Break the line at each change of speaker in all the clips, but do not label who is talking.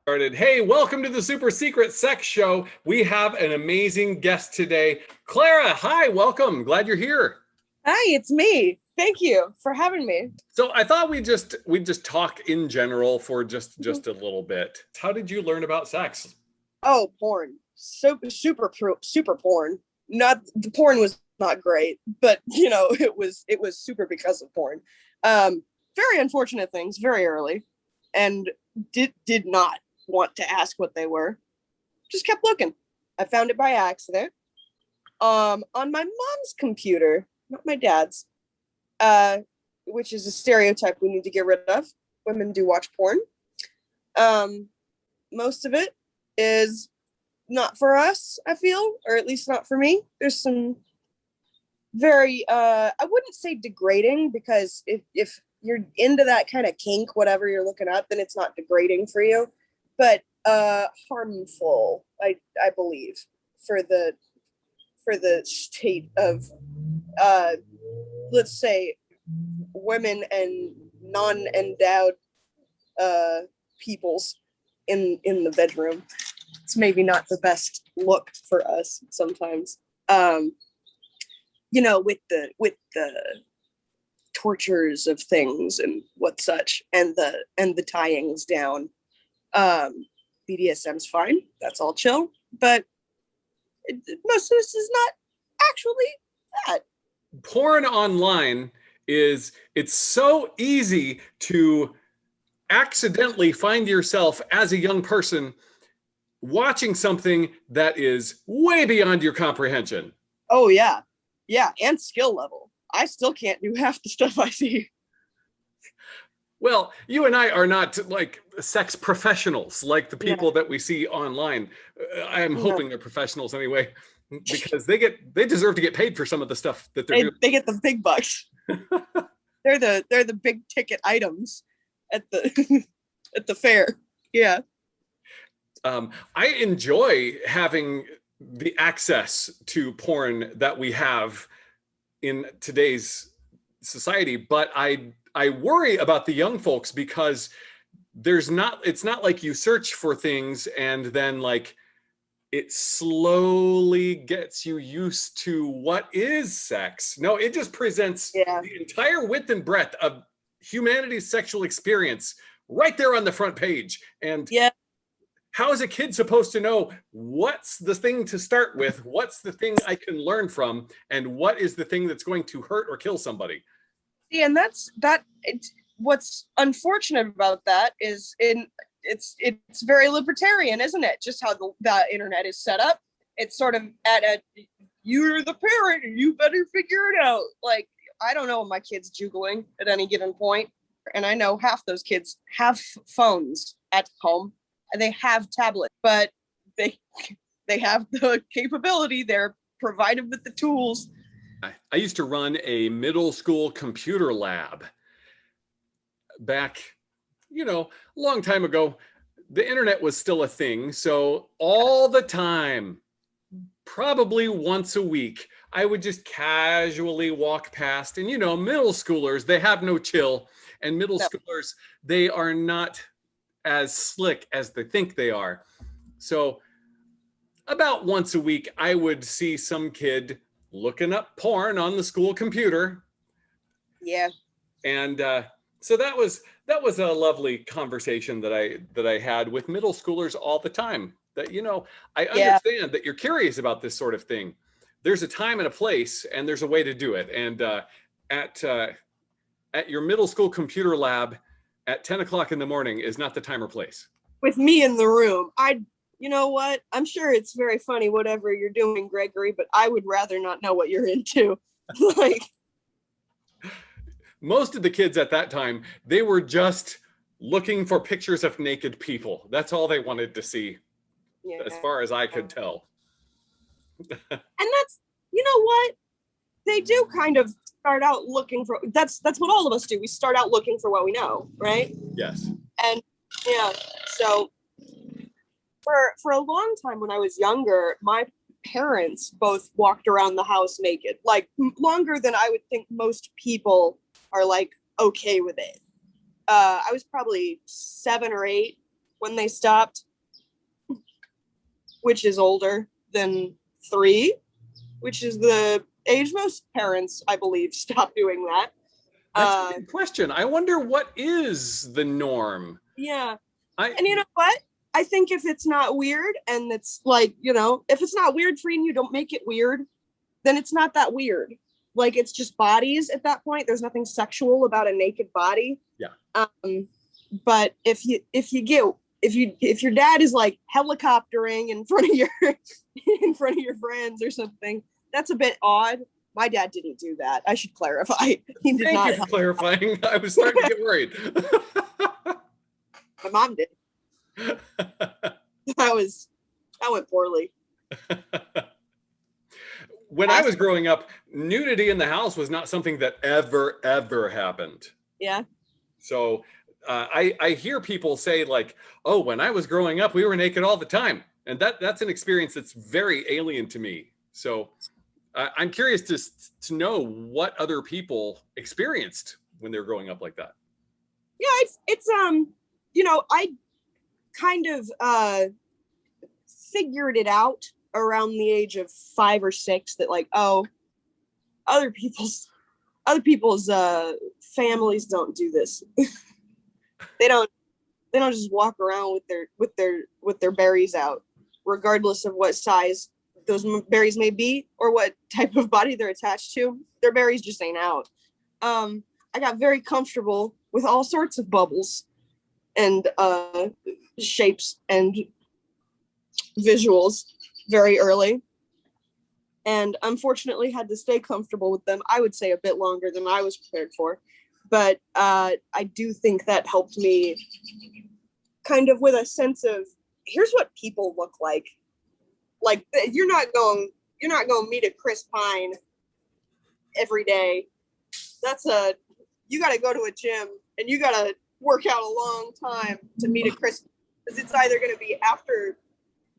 Started. Hey, welcome to the Super Secret Sex Show. We have an amazing guest today. Clara, hi, welcome. Glad you're here.
Hi, it's me. Thank you for having me.
So I thought we'd just talk in general for just
Mhm.
a little bit. How did you learn about sex?
Oh, porn. So super porn. Not the porn was not great, but it was super because of porn. Very unfortunate things very early, and did not want to ask what they were. Just kept looking. I found it by accident. On my mom's computer, not my dad's. Uh, which is a stereotype we need to get rid of. Women do watch porn. Um, Most of it is not for us, I feel, or at least not for me. There's some very I wouldn't say degrading, because if you're into that kind of kink, whatever you're looking up, then it's not degrading for you, but harmful, I believe, for the state of uh let's say women and non-endowed uh peoples in the bedroom. It's maybe not the best look for us sometimes. Um, with the tortures of things and what such, and the tyings down. Um, BDSM's fine. That's all chill, but most of this is not actually that.
Porn online it's so easy to accidentally find yourself as a young person watching something that is way beyond your comprehension.
Oh yeah, yeah, and skill level. I still can't do half the stuff I see.
Well, you and I are not like sex professionals like the
No,
people that we see online. I am
no.
hoping they're professionals anyway, because they deserve to get paid for some of the stuff that they're
They
doing.
they get the big bucks. They're the big ticket items at the at the fair. Yeah.
I enjoy having the access to porn that we have in today's society, but I worry about the young folks because it's not like you search for things and then like it slowly gets you used to what is sex. No, it just presents
Yeah.
the entire width and breadth of humanity's sexual experience right there on the front page. And
Yeah.
how is a kid supposed to know what's the thing to start with, what's the thing I can learn from, and what is the thing that's going to hurt or kill somebody?
See, and what's unfortunate about that is it's very libertarian, isn't it? Just how the internet is set up. It's sort of at a you're the parent and you better figure it out. Like, I don't know what my kid's juggling at any given point, and I know half those kids have phones at home and they have tablets, but they they have the capability. They're provided with the tools.
I used to run a middle school computer lab back, a long time ago. The internet was still a thing. So all the time, probably once a week, I would just casually walk past. And, middle schoolers, they have no chill. And middle
No.
schoolers, they are not as slick as they think they are. So about once a week, I would see some kid looking up porn on the school computer.
Yeah.
And so that was a lovely conversation that I had with middle schoolers all the time. That I
Yeah.
understand that you're curious about this sort of thing. There's a time and a place, and there's a way to do it. And at at your middle school computer lab at 10 o'clock in the morning is not the time or place.
With me in the room, you know what? I'm sure it's very funny, whatever you're doing, Gregory, but I would rather not know what you're into. Like,
Most of the kids at that time, they were just looking for pictures of naked people. That's all they wanted to see, as
yeah.
far as I could
And
tell.
that's, you know what? They do kind of start out looking for, that's what all of us do. We start out looking for what we know, right?
Yes.
And yeah, so for a long time when I was younger, my parents both walked around the house naked, like longer than I would think most people are like okay with it. I was probably 7 or 8, when they stopped, which is older than 3, which is the age most parents, I believe, stop doing that.
That's a good question. I wonder what is the norm.
Yeah. And you know what? I think if it's not weird and it's like, if it's not weird for you and you don't make it weird, then it's not that weird. Like, it's just bodies at that point. There's nothing sexual about a naked body.
Yeah.
But if your dad is like helicoptering in front of your friends or something, that's a bit odd. My dad didn't do that. I should clarify. He did not.
Thank you for clarifying. I was starting to get worried.
My mom did. That went poorly.
When I was growing up, nudity in the house was not something that ever happened.
Yeah.
So I hear people say like, oh, when I was growing up, we were naked all the time. And that's an experience that's very alien to me. So I'm curious to know what other people experienced when they were growing up like that.
Yeah, it's I kind of figured it out around the age of 5 or 6 that like, oh, other people's families don't do this. they don't just walk around with their berries out, regardless of what size those berries may be or what type of body they're attached to. Their berries just ain't out. I got very comfortable with all sorts of bubbles and shapes and visuals very early, and unfortunately had to stay comfortable with them, I would say, a bit longer than I was prepared for. But I do think that helped me kind of with a sense of, here's what people look like. Like, you're not going to meet a Chris Pine every day. You got to go to a gym and you got to work out a long time to meet a Chris, because it's either going to be after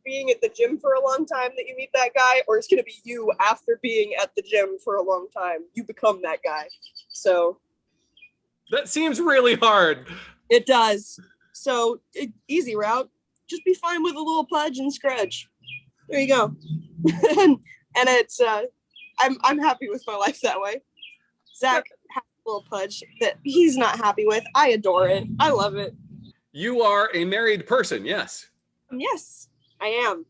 being at the gym for a long time that you meet that guy, or it's going to be you after being at the gym for a long time. You become that guy. So
that seems really hard.
It does. So easy route. Just be fine with a little pudge and scrudge. There you go. and it's I'm happy with my life that way. Zach has a little pudge that he's not happy with. I adore it. I love it.
You are a married person, yes?
Yes, I am.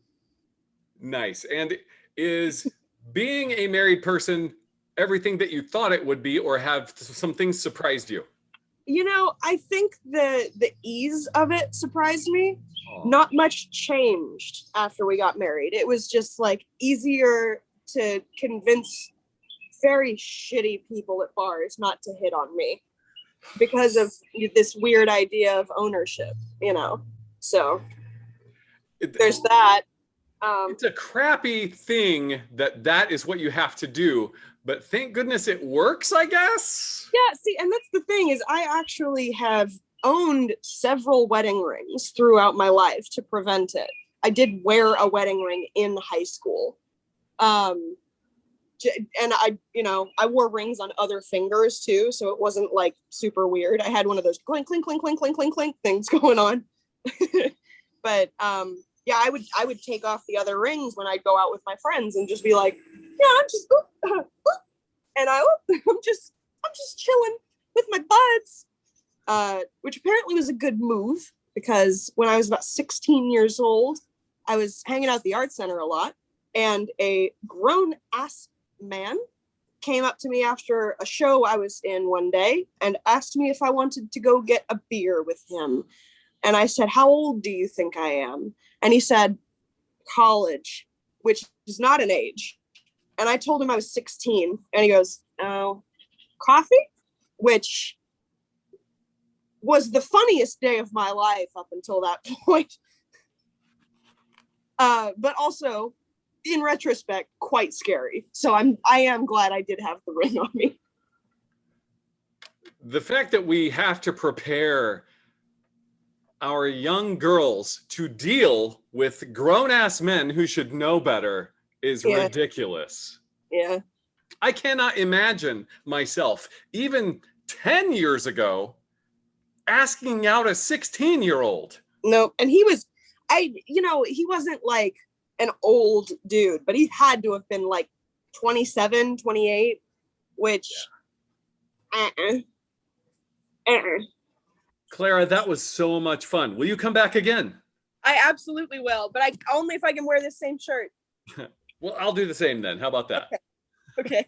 Nice. And is being a married person everything that you thought it would be, or have some things surprised you?
I think the ease of it surprised me. Not much changed after we got married. It was just like easier to convince very shitty people at bars not to hit on me because of this weird idea of ownership, So there's that.
It's a crappy thing that is what you have to do, but thank goodness it works, I guess.
Yeah, see, and that's the thing, is I actually have owned several wedding rings throughout my life to prevent it. I did wear a wedding ring in high school. And I wore rings on other fingers too, so it wasn't like super weird. I had one of those clink, clink, clink, clink, clink, clink, clink things going on. But yeah, I would take off the other rings when I'd go out with my friends and just be like, yeah, and I'm just chilling with my buds, which apparently was a good move, because when I was about 16 years old, I was hanging out at the art center a lot, and a grown ass man came up to me after a show I was in one day and asked me if I wanted to go get a beer with him. And I said, how old do you think I am? And he said, college, which is not an age. And I told him I was 16. And he goes, oh, coffee? Which was the funniest day of my life up until that point. But also, in retrospect, quite scary. So I am glad I did have the ring on me.
The fact that we have to prepare our young girls to deal with grown-ass men who should know better is ridiculous.
Yeah.
I cannot imagine myself, even 10 years ago, asking out a 16-year-old.
Nope. And he wasn't like an old dude, but he had to have been like 27, 28, which, uh-uh, uh-uh.
Clara, that was so much fun. Will you come back again?
I absolutely will, but I only if I can wear this same shirt.
Well, I'll do the same then. How about that?
Okay. Okay.